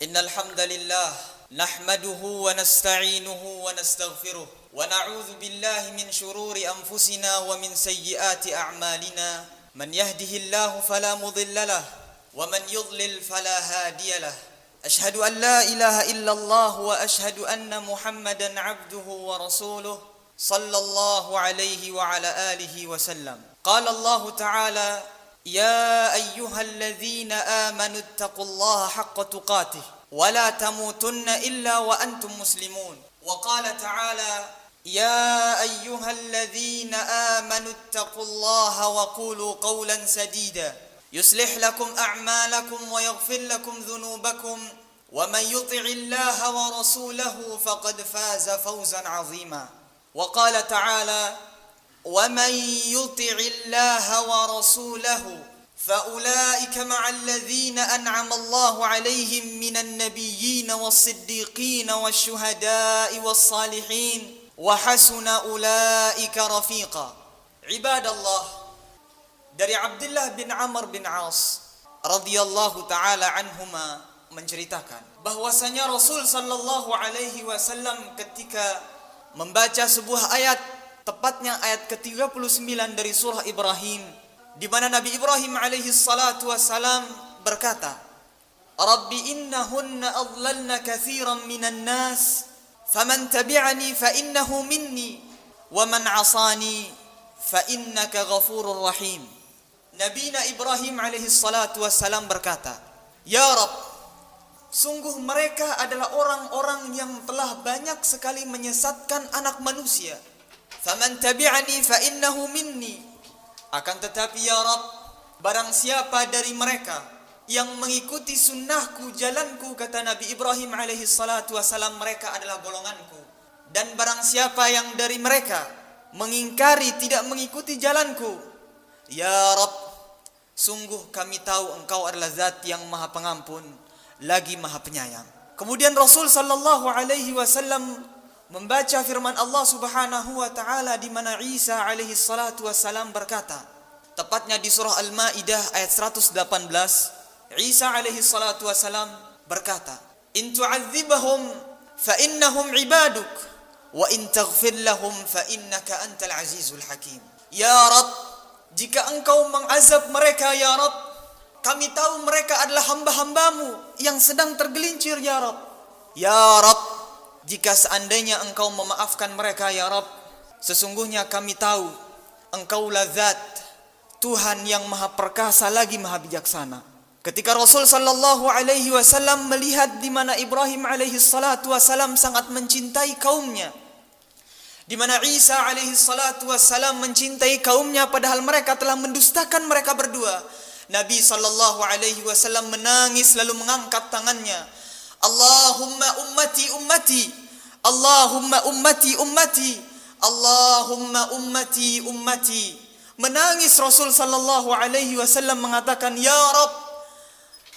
إن الحمد لله نحمده ونستعينه ونستغفره ونعوذ بالله من شرور أنفسنا ومن سيئات أعمالنا من يهده الله فلا مضل له ومن يضلل فلا هادي له أشهد أن لا إله إلا الله وأشهد أن محمدا عبده ورسوله صلى الله عليه وعلى آله وسلم قال الله تعالى يا أيها الذين آمنوا اتقوا الله حق تقاته ولا تموتن إلا وأنتم مسلمون وقال تعالى يا أيها الذين آمنوا اتقوا الله وقولوا قولا سديدا يصلح لكم أعمالكم ويغفر لكم ذنوبكم ومن يطع الله ورسوله فقد فاز فوزا عظيما وقال تعالى ومن يطع الله ورسوله فأولئك مع الذين أنعم الله عليهم من النبيين والصديقين والشهداء والصالحين وحسن أولئك رفيقا عباد الله dari Abdullah bin Amr bin As radhiyallahu taala anhuma menceritakan bahwasanya Rasul sallallahu alaihi wasallam ketika membaca sebuah ayat, tepatnya ayat ke-39 dari surah Ibrahim, di mana Nabi Ibrahim alaihi salatu wassalam berkata, Rabbi innahunna adlalna katsiran minan nas faman tabi'ani fa innahu minni wa man 'asani fa innaka ghafurur rahim. Nabi Ibrahim alaihi salatu wassalam berkata, Ya Rabb, sungguh mereka adalah orang-orang yang telah banyak sekali menyesatkan anak manusia. Faman tabi'ani fa innahu minni. Akan tetapi ya Rabb, barang siapa dari mereka yang mengikuti sunnahku, jalanku, kata Nabi Ibrahim alaihi salatu wassalam, mereka adalah golonganku. Dan barang siapa yang dari mereka mengingkari, tidak mengikuti jalanku, ya Rabb, sungguh kami tahu engkau adalah zat yang maha pengampun lagi maha penyayang. Kemudian Rasul sallallahu alaihi wasallam membaca firman Allah Subhanahu wa taala di mana Isa alaihi salatu wassalam berkata, tepatnya di surah Al-Maidah ayat 118, Isa alaihi salatu wassalam berkata, In tu'adzibahum fa innahum ibaduk wa in taghfir lahum fa innaka antal azizul hakim. Ya Rabb, jika engkau mengazab mereka ya Rabb, kami tahu mereka adalah hamba-hambamu yang sedang tergelincir ya Rabb. Ya Rabb, jika seandainya engkau memaafkan mereka ya Rabb, sesungguhnya kami tahu engkaulah zat Tuhan yang maha perkasa lagi maha bijaksana. Ketika Rasul sallallahu alaihi wasallam melihat di mana Ibrahim alaihi salatu wasallam sangat mencintai kaumnya, di mana Isa alaihi salatu wassalam mencintai kaumnya padahal mereka telah mendustakan mereka berdua, Nabi sallallahu alaihi wasallam menangis lalu mengangkat tangannya, Allahumma ummati ummati, Allahumma ummati ummati, Allahumma ummati ummati. Menangis Rasul sallallahu alaihi wasallam mengatakan, Ya Rabb,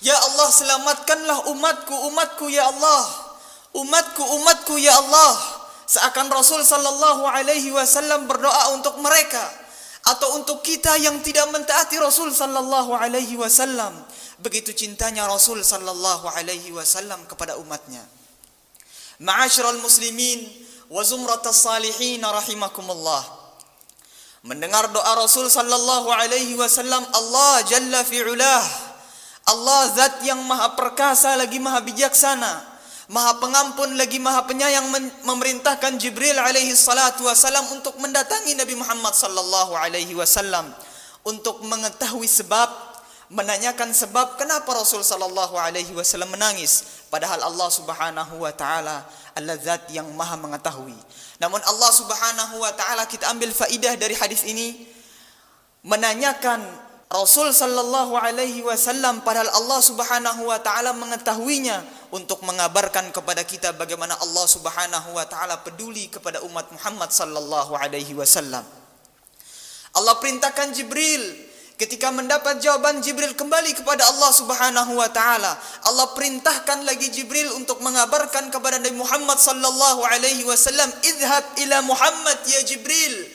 ya Allah, selamatkanlah umatku, umatku ya Allah, umatku, umatku ya Allah. Seakan Rasul sallallahu alaihi wasallam berdoa untuk mereka atau untuk kita yang tidak mentaati Rasul sallallahu alaihi wasallam. Begitu cintanya Rasul sallallahu alaihi wasallam kepada umatnya. Ma'asyiral muslimin wa zumratas salihin rahimakumullah. Mendengar doa Rasul sallallahu alaihi wasallam, Allah jalla fi'ulah, Allah zat yang maha perkasa lagi maha bijaksana, maha pengampun lagi maha penyayang, memerintahkan Jibril alaihi salatu wasalam untuk mendatangi Nabi Muhammad sallallahu alaihi wasallam untuk mengetahui sebab, menanyakan sebab kenapa Rasul sallallahu alaihi wasallam menangis, padahal Allah Subhanahu wa taala adalah zat yang maha mengetahui. Namun Allah Subhanahu wa taala, kita ambil faidah dari hadis ini, menanyakan Rasul sallallahu alaihi wasallam padahal Allah Subhanahu wa taala mengetahuinya, untuk mengabarkan kepada kita bagaimana Allah Subhanahu wa taala peduli kepada umat Muhammad sallallahu alaihi wasallam. Allah perintahkan Jibril, ketika mendapat jawaban Jibril kembali kepada Allah Subhanahu wa taala, Allah perintahkan lagi Jibril untuk mengabarkan kepada Nabi Muhammad sallallahu alaihi wasallam, idhab ila Muhammad ya Jibril,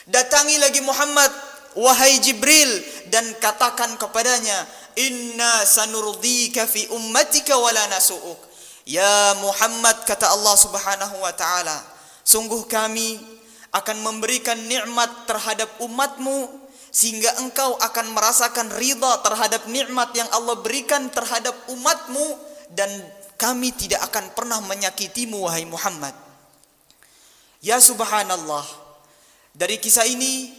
datangi lagi Muhammad wahai Jibril, dan katakan kepadanya inna sanurdika fi ummatika wala nasu'uk. Ya Muhammad, kata Allah Subhanahu wa taala, sungguh kami akan memberikan nikmat terhadap umatmu sehingga engkau akan merasakan ridha terhadap nikmat yang Allah berikan terhadap umatmu, dan kami tidak akan pernah menyakitimu wahai Muhammad. Ya subhanallah, dari kisah ini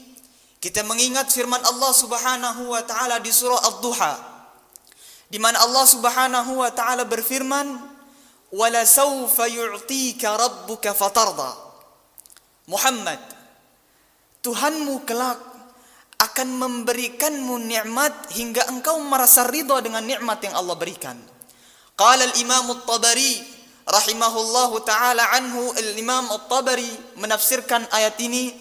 kita mengingat firman Allah Subhanahu wa taala di surah Ad-Duha, di mana Allah Subhanahu wa taala berfirman, "Wala sawfa yu'tika rabbuka fatarda." Muhammad, Tuhanmu kelak akan memberikanmu nikmat hingga engkau merasa ridha dengan nikmat yang Allah berikan. Qala al-Imam At-Tabari rahimahullahu taala anhu, al-Imam At-Tabari menafsirkan ayat ini,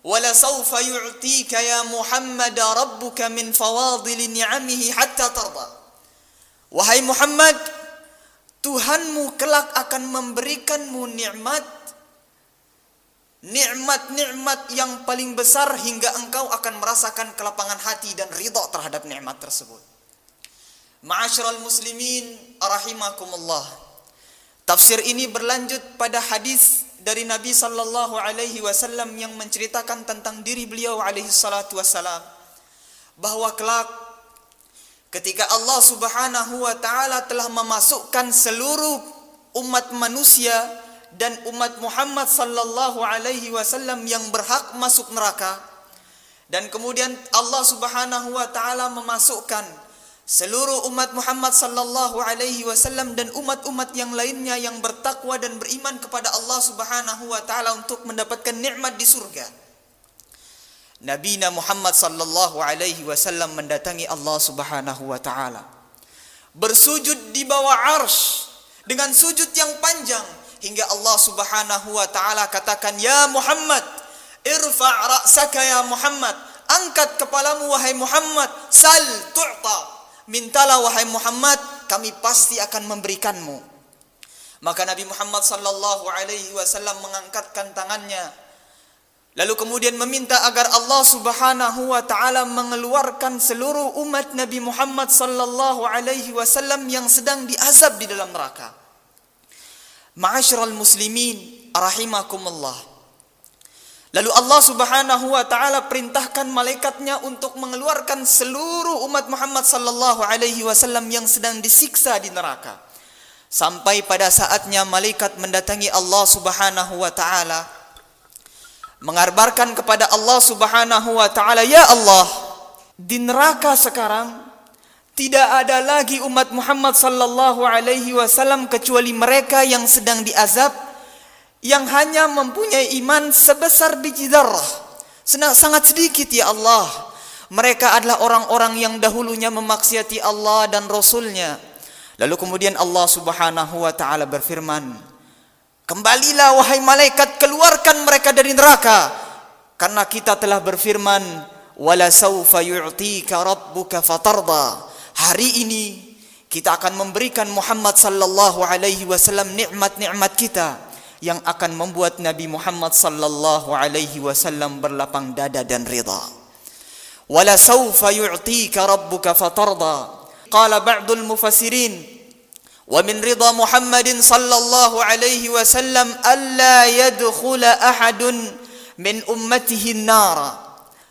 "Wala sawfa yu'tika ya Muhammad rabbuka min fawadil ni'amihi hatta tarda." Wahai Muhammad, Tuhanmu kelak akan memberikanmu nikmat yang paling besar hingga engkau akan merasakan kelapangan hati dan ridha terhadap nikmat tersebut. Ma'asyiral muslimin rahimakumullah. Tafsir ini berlanjut pada hadis dari Nabi sallallahu alaihi wasallam yang menceritakan tentang diri beliau alaihi salatu wassalam, bahwa kelak ketika Allah Subhanahu wa taala telah memasukkan seluruh umat manusia dan umat Muhammad sallallahu alaihi wasallam yang berhak masuk neraka, dan kemudian Allah Subhanahu wa taala memasukkan seluruh umat Muhammad sallallahu alaihi wasallam dan umat-umat yang lainnya yang bertakwa dan beriman kepada Allah Subhanahu wa taala untuk mendapatkan nikmat di surga. Nabi Muhammad sallallahu alaihi wasallam mendatangi Allah Subhanahu wa taala, bersujud di bawah arsy dengan sujud yang panjang, hingga Allah Subhanahu wa taala katakan, "Ya Muhammad, irfa' ra'saka ya Muhammad." Angkat kepalamu wahai Muhammad, sal tu'ta. Mintalah wahai Muhammad, kami pasti akan memberikanmu. Maka Nabi Muhammad sallallahu alaihi wasallam mengangkatkan tangannya, lalu kemudian meminta agar Allah Subhanahu wa taala mengeluarkan seluruh umat Nabi Muhammad sallallahu alaihi wasallam yang sedang diazab di dalam neraka. Ma'asyiral muslimin rahimakumullah. Lalu Allah Subhanahu wa taala perintahkan malaikatnya untuk mengeluarkan seluruh umat Muhammad sallallahu alaihi wasallam yang sedang disiksa di neraka. Sampai pada saatnya malaikat mendatangi Allah Subhanahu wa taala, mengabarkan kepada Allah Subhanahu wa taala, "Ya Allah, di neraka sekarang tidak ada lagi umat Muhammad sallallahu alaihi wasallam kecuali mereka yang sedang diazab, yang hanya mempunyai iman sebesar biji zarrah. Sangat sedikit ya Allah. Mereka adalah orang-orang yang dahulunya memaksiati Allah dan Rasulnya." Lalu kemudian Allah Subhanahu wa taala berfirman, "Kembalilah wahai malaikat, keluarkan mereka dari neraka, karena kita telah berfirman, wala sawfa yu'tika rabbuka fatarda." Hari ini kita akan memberikan Muhammad sallallahu alaihi wasallam nikmat-nikmat kita yang akan membuat Nabi Muhammad sallallahu alaihi wasallam berlapang dada dan ridha. Wala sawfa yu'tika rabbuka fatarda. Qala ba'dul mufassirin, wa min ridha Muhammadin sallallahu alaihi wasallam alla yadkhula ahadun min ummatihi an-nar.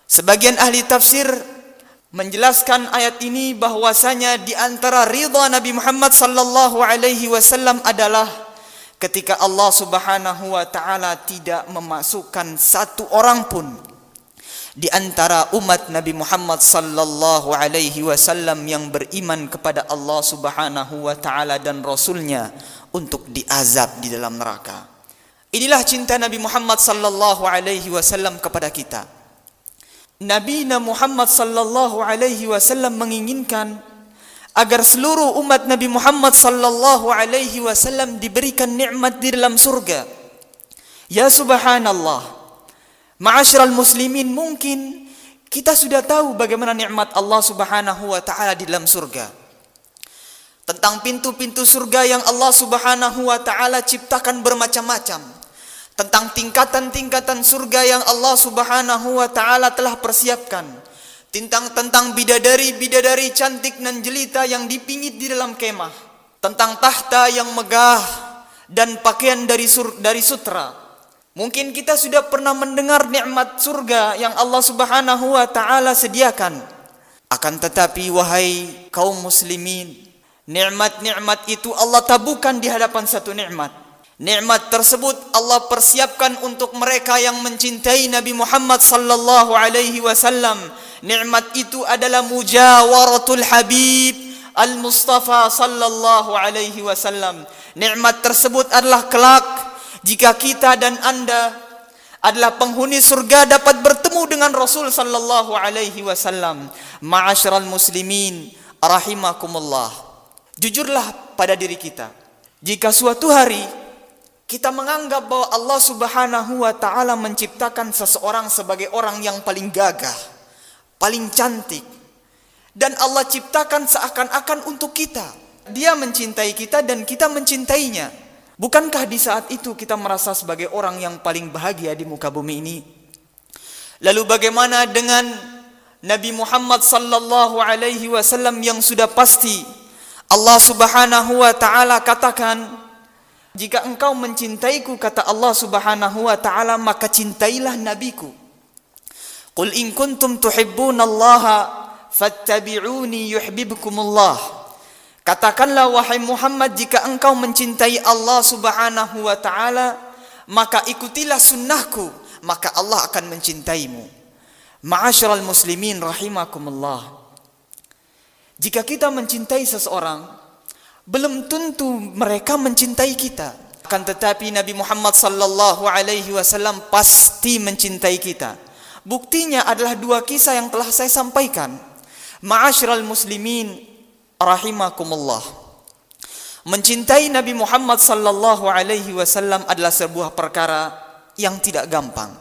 Sebagian ahli tafsir menjelaskan ayat ini bahwasanya di antara ridha Nabi Muhammad sallallahu alaihi wasallam adalah ketika Allah Subhanahu wa taala tidak memasukkan satu orang pun di antara umat Nabi Muhammad sallallahu alaihi wasallam yang beriman kepada Allah Subhanahu wa taala dan Rasulnya untuk diazab di dalam neraka. Inilah cinta Nabi Muhammad sallallahu alaihi wasallam kepada kita. Nabi Muhammad sallallahu alaihi wasallam menginginkan agar seluruh umat Nabi Muhammad sallallahu alaihi wasallam diberikan nikmat di dalam surga. Ya subhanallah. Ma'asyiral muslimin, mungkin kita sudah tahu bagaimana nikmat Allah Subhanahu wa taala di dalam surga. Tentang pintu-pintu surga yang Allah Subhanahu wa taala ciptakan bermacam-macam. Tentang tingkatan-tingkatan surga yang Allah Subhanahu wa taala telah persiapkan. tentang bidadari-bidadari cantik nan jelita yang dipingit di dalam kemah, tentang tahta yang megah dan pakaian dari sutra. Mungkin kita sudah pernah mendengar nikmat surga yang Allah Subhanahu wa taala sediakan. Akan tetapi wahai kaum muslimin, nikmat-nikmat itu Allah tabukan di hadapan satu nikmat. Nikmat tersebut Allah persiapkan untuk mereka yang mencintai Nabi Muhammad sallallahu alaihi wasallam. Nikmat itu adalah mujawaratul Habib Al-Mustafa sallallahu alaihi wasallam. Nikmat tersebut adalah kelak jika kita dan Anda adalah penghuni surga dapat bertemu dengan Rasul sallallahu alaihi wasallam. Ma'asyiral muslimin rahimakumullah. Jujurlah pada diri kita. Jika suatu hari kita menganggap bahwa Allah Subhanahu wa taala menciptakan seseorang sebagai orang yang paling gagah, paling cantik, dan Allah ciptakan seakan-akan untuk kita. Dia mencintai kita dan kita mencintainya. Bukankah di saat itu kita merasa sebagai orang yang paling bahagia di muka bumi ini? Lalu bagaimana dengan Nabi Muhammad sallallahu alaihi wasallam yang sudah pasti Allah Subhanahu wa taala katakan, jika engkau mencintaiku, kata Allah Subhanahu wa taala, maka cintailah nabiku. Qul in kuntum tuhibbunallaha fattabi'uni yuhibbukumullah. Katakanlah wahai Muhammad, jika engkau mencintai Allah Subhanahu wa taala, maka ikutilah sunnahku, maka Allah akan mencintaimu. Ma'asyiral muslimin rahimakumullah. Jika kita mencintai seseorang, belum tentu mereka mencintai kita. Akan tetapi Nabi Muhammad sallallahu alaihi wasallam pasti mencintai kita. Buktinya adalah dua kisah yang telah saya sampaikan. Ma'asyiral muslimin rahimakumullah. Mencintai Nabi Muhammad sallallahu alaihi wasallam adalah sebuah perkara yang tidak gampang.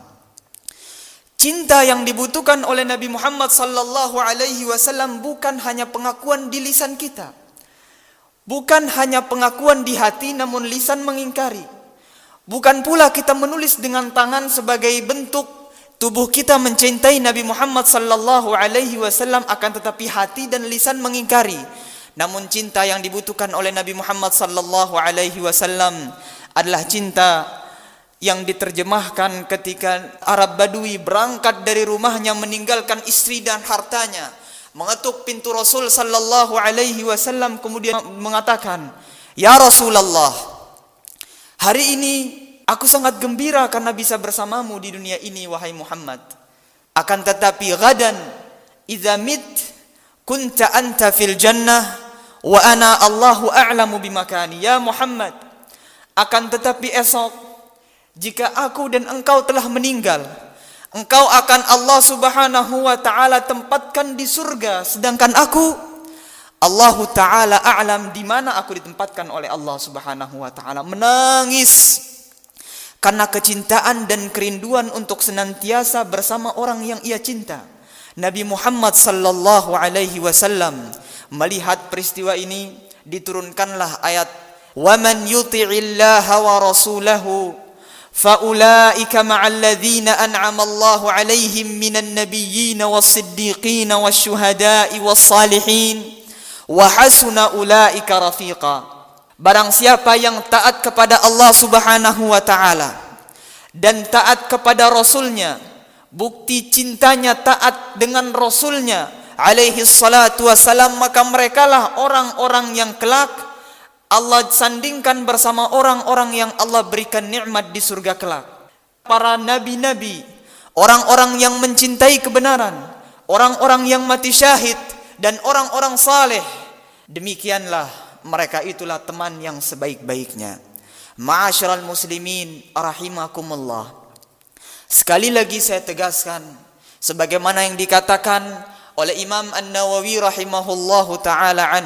Cinta yang dibutuhkan oleh Nabi Muhammad sallallahu alaihi wasallam bukan hanya pengakuan di lisan kita. Bukan hanya pengakuan di hati namun lisan mengingkari. Bukan pula kita menulis dengan tangan sebagai bentuk tubuh kita mencintai Nabi Muhammad sallallahu alaihi wasallam, akan tetapi hati dan lisan mengingkari. Namun cinta yang dibutuhkan oleh Nabi Muhammad sallallahu alaihi wasallam adalah cinta yang diterjemahkan ketika Arab Badui berangkat dari rumahnya meninggalkan istri dan hartanya, mengetuk pintu Rasul sallallahu alaihi wasallam, kemudian mengatakan, "Ya Rasulullah, hari ini aku sangat gembira karena bisa bersamamu di dunia ini wahai Muhammad. Akan tetapi gadan idza mit kunta anta fil jannah wa ana Allahu a'lamu bimakani ya Muhammad. Akan tetapi esok jika aku dan engkau telah meninggal, engkau akan Allah Subhanahu wa taala tempatkan di surga, sedangkan aku Allah taala a'lam di mana aku ditempatkan oleh Allah Subhanahu wa taala." Menangis karena kecintaan dan kerinduan untuk senantiasa bersama orang yang ia cinta. Nabi Muhammad sallallahu alaihi wasallam melihat peristiwa ini, diturunkanlah ayat, "Wa man yuti'illaha wa rasulahu faulaika ma'al ladzina an'ama Allahu 'alaihim minan nabiyyin was-siddiqin wasyuhada'i was-salihin wa hasuna ulaika rafiqa." Barang siapa yang taat kepada Allah Subhanahu wa taala dan taat kepada Rasulnya, bukti cintanya taat dengan Rasulnya alaihi salatu wassalam, maka merekalah orang-orang yang kelak Allah sandingkan bersama orang-orang yang Allah berikan nikmat di surga kelak. Para nabi-nabi, orang-orang yang mencintai kebenaran, orang-orang yang mati syahid, dan orang-orang saleh, demikianlah mereka itulah teman yang sebaik-baiknya. Ma'asyiral muslimin rahimakumullah. Sekali lagi saya tegaskan, sebagaimana yang dikatakan oleh Imam An-Nawawi rahimahullahu ta'ala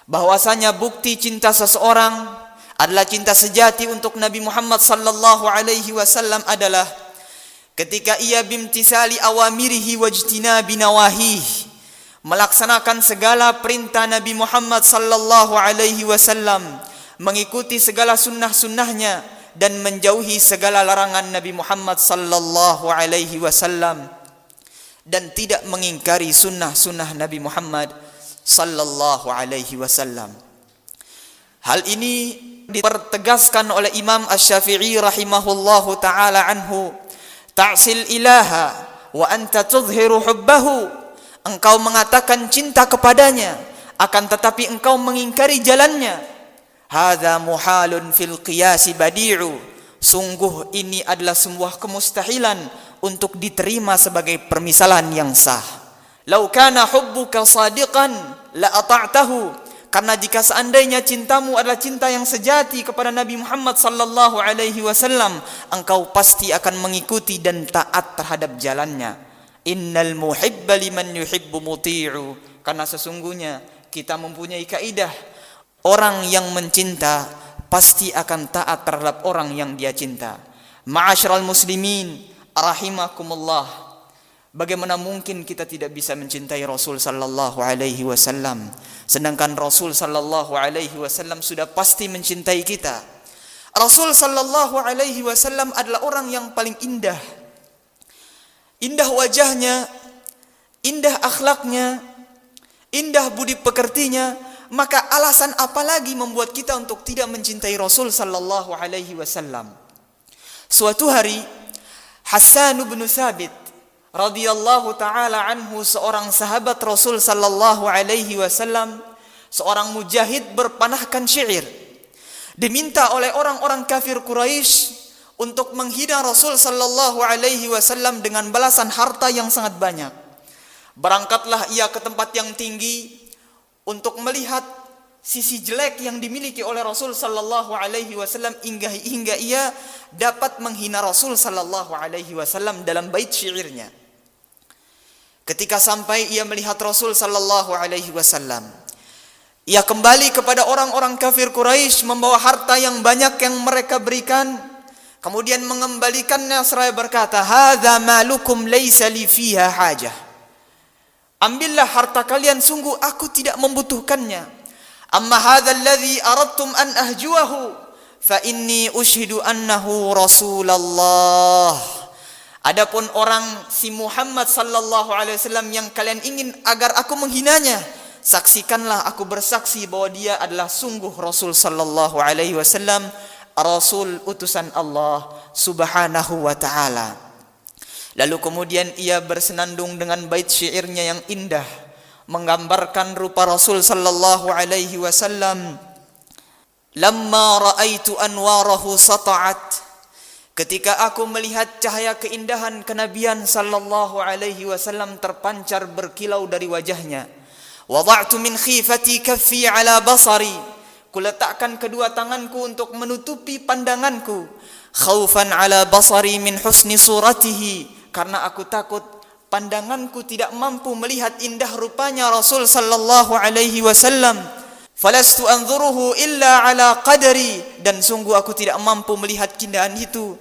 bahwasanya bukti cinta seseorang adalah cinta sejati untuk Nabi Muhammad sallallahu alaihi wasallam adalah ketika ia bimtisali awamirihi wajtinabi nawahihi, melaksanakan segala perintah Nabi Muhammad sallallahu alaihi wasallam, mengikuti segala sunnah-sunnahnya dan menjauhi segala larangan Nabi Muhammad sallallahu alaihi wasallam. dan tidak mengingkari sunnah-sunnah Nabi Muhammad sallallahu alaihi wasallam. Hal ini dipertegaskan oleh Imam Asy-Syafi'i rahimahullahu taala anhu, ta'sil ilaha wa anta tudhiru hubbahu, engkau mengatakan cinta kepadanya akan tetapi engkau mengingkari jalannya. Hadza muhalun fil qiyas badi'u, sungguh ini adalah sebuah kemustahilan untuk diterima sebagai permisalan yang sah. Lau kana hubbuka sadiqan la ata'tahu, karena jika seandainya cintamu adalah cinta yang sejati kepada Nabi Muhammad sallallahu alaihi wasallam, engkau pasti akan mengikuti dan taat terhadap jalannya. Innal muhibba liman yuhibbu muti'u, karena sesungguhnya kita mempunyai kaidah, orang yang mencinta pasti akan taat terhadap orang yang dia cinta. Ma'asyiral muslimin rahimakumullah, bagaimana mungkin kita tidak bisa mencintai Rasul sallallahu alaihi wasallam, sedangkan Rasul sallallahu alaihi wasallam sudah pasti mencintai kita. Rasul sallallahu alaihi wasallam adalah orang yang paling indah. Indah wajahnya, indah akhlaknya, indah budi pekertinya, maka alasan apa lagi membuat kita untuk tidak mencintai Rasul sallallahu alaihi wasallam? Suatu hari Hassan bin Thabit radhiyallahu taala anhu, seorang sahabat Rasul sallallahu alaihi wasallam, seorang mujahid berpanahkan syair, diminta oleh orang-orang kafir Quraisy untuk menghina Rasul sallallahu alaihi wasallam dengan balasan harta yang sangat banyak. Berangkatlah ia ke tempat yang tinggi untuk melihat sisi jelek yang dimiliki oleh Rasul sallallahu alaihi wasallam hingga ia dapat menghina Rasul sallallahu alaihi wasallam dalam bait syairnya. Ketika sampai ia melihat Rasul sallallahu alaihi wasallam, ia kembali kepada orang-orang kafir Quraisy membawa harta yang banyak yang mereka berikan. Kemudian mengembalikannya seraya berkata, "Hadza malukum laisa li fiha hajah." Ambillah harta kalian, sungguh aku tidak membutuhkannya. Amma hadza alladhi aradtum an ahjuahu fa inni ushhidu annahu Rasulullah. Adapun orang si Muhammad sallallahu alaihi wasallam yang kalian ingin agar aku menghinanya, saksikanlah aku bersaksi bahwa dia adalah sungguh Rasul sallallahu alaihi wasallam, Rasul utusan Allah subhanahu wa ta'ala. Lalu kemudian ia bersenandung dengan bait syairnya yang indah, menggambarkan rupa Rasul sallallahu alaihi wasallam. Lamma ra'aitu anwarahu sata'at, ketika aku melihat cahaya keindahan kenabian sallallahu alaihi wasallam terpancar berkilau dari wajahnya. Wada'tu min khifati kaffi ala basari, kuletakkan kedua tanganku untuk menutupi pandanganku. Khaufan ala basari min husni suratihi, karena aku takut pandanganku tidak mampu melihat indah rupanya Rasul sallallahu alaihi wasallam. Falastu anzuruhu illa ala qadari, dan sungguh aku tidak mampu melihat keindahan itu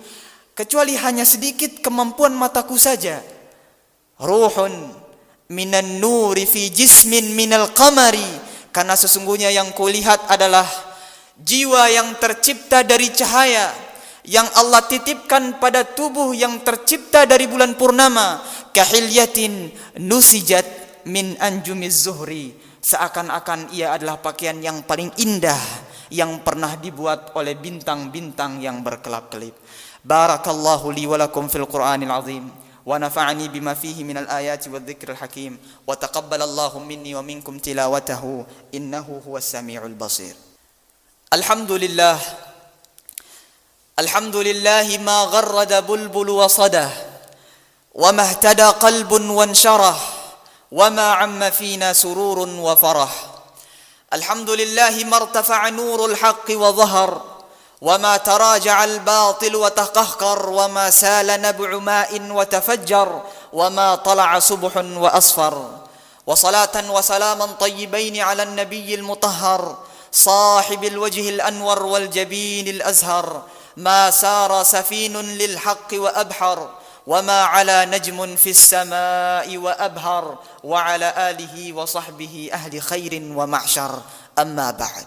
kecuali hanya sedikit kemampuan mataku saja. Ruhun minan nuri fi jismin minal qamari, karena sesungguhnya yang kulihat adalah jiwa yang tercipta dari cahaya yang Allah titipkan pada tubuh yang tercipta dari bulan purnama. Kahilyatin nusijat min anjumiz zuhri, seakan-akan ia adalah pakaian yang paling indah yang pernah dibuat oleh bintang-bintang yang berkelap-kelip. Barakallahu li wa lakum fil Qur'anil azim, wa nafa'ani bima fihi minal ayati wadh-dhikril hakim, wa taqabbalallahu minni wa minkum tilawatahu innahu huwas samiul basir. Alhamdulillah, alhamdulillahi ma gharrada bulbul wa sadah, wa ma ihtada qalbun wa ansyarah, wa ma amma fina sururun wa farah. Alhamdulillahi martafa'a nurul haqqi wa dhahar, وما تراجع الباطل وتقهقر، وما سال نبع ماء وتفجر، وما طلع صبح وأصفر. وصلاة وسلاما طيبين على النبي المطهر صاحب الوجه الأنور والجبين الأزهر، ما سار سفين للحق وأبحر، وما على نجم في السماء وأبهر، وعلى آله وصحبه أهل خير ومعشر. أما بعد.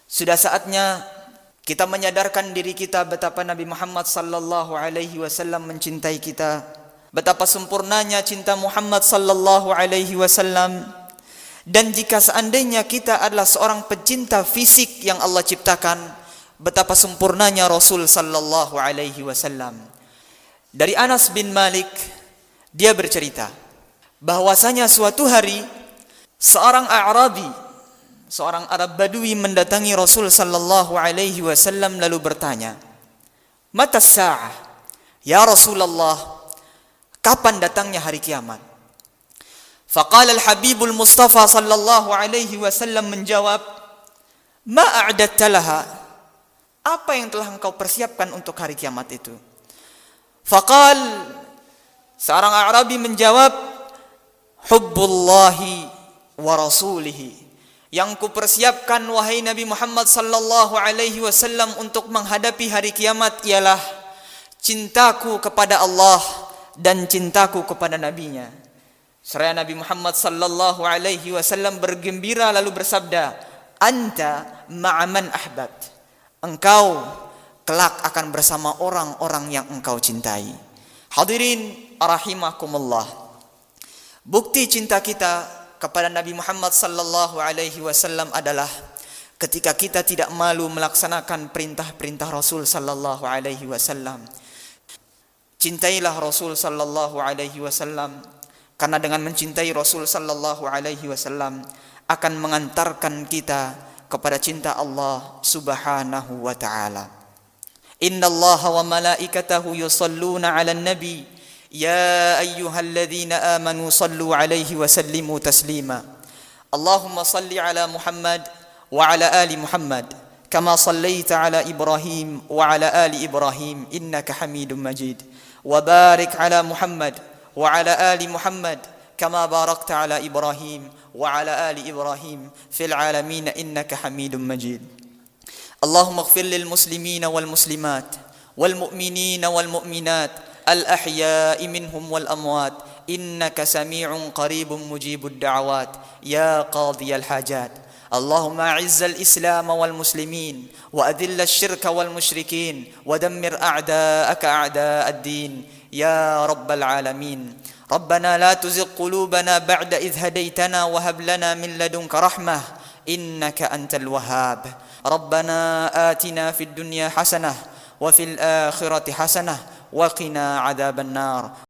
Sudah saatnya kita menyadarkan diri kita betapa Nabi Muhammad sallallahu alaihi wasallam mencintai kita, betapa sempurnanya cinta Muhammad sallallahu alaihi wasallam. Dan jika seandainya kita adalah seorang pecinta fisik yang Allah ciptakan, betapa sempurnanya Rasul sallallahu alaihi wasallam. Dari Anas bin Malik, dia bercerita bahwasanya suatu hari seorang A'rabi, seorang Arab Badui mendatangi Rasul sallallahu alaihi wasallam lalu bertanya, "Mata sa'ah?" Ya Rasulullah, kapan datangnya hari kiamat? Faqala al-Habibul Mustafa sallallahu alaihi wasallam menjawab, "Ma a'dadta laha?" Apa yang telah engkau persiapkan untuk hari kiamat itu? Faqal, seorang Arabi menjawab, "Hubbullahi wa rasulihi." Yang kupersiapkan wahai Nabi Muhammad sallallahu alaihi wasallam untuk menghadapi hari kiamat ialah cintaku kepada Allah dan cintaku kepada nabinya. Seraya Nabi Muhammad sallallahu alaihi wasallam bergembira lalu bersabda, "Anta ma'aman ahbabt." Engkau kelak akan bersama orang-orang yang engkau cintai. Hadirin rahimakumullah. Bukti cinta kita kepada Nabi Muhammad sallallahu alaihi wasallam adalah ketika kita tidak malu melaksanakan perintah-perintah Rasul sallallahu alaihi wasallam. Cintailah Rasul sallallahu alaihi wasallam, karena dengan mencintai Rasul sallallahu alaihi wasallam akan mengantarkan kita kepada cinta Allah Subhanahu wa taala. Innallaha wa malaikatahu yusalluna 'alan nabi ya ayyuhalladzina amanu sallu 'alaihi wa sallimu taslima. Allahumma salli 'ala Muhammad wa 'ala ali Muhammad kama sallaita 'ala Ibrahim wa 'ala ali Ibrahim innaka Hamidum Majid. Wa barik 'ala Muhammad وعلى آل محمد كما باركت على إبراهيم وعلى آل إبراهيم في العالمين إنك حميد مجيد. اللهم اغفر للمسلمين والمسلمات والمؤمنين والمؤمنات الأحياء منهم والأموات إنك سميع قريب مجيب الدعوات يا قاضي الحاجات. اللهم أعز الإسلام والمسلمين وأذل الشرك والمشركين ودمر أعداءك أعداء الدين يا رب العالمين. ربنا لا تزغ قلوبنا بعد إذ هديتنا وهب لنا من لدنك رحمة إنك أنت الوهاب. ربنا آتنا في الدنيا حسنة وفي الآخرة حسنة وقنا عذاب النار.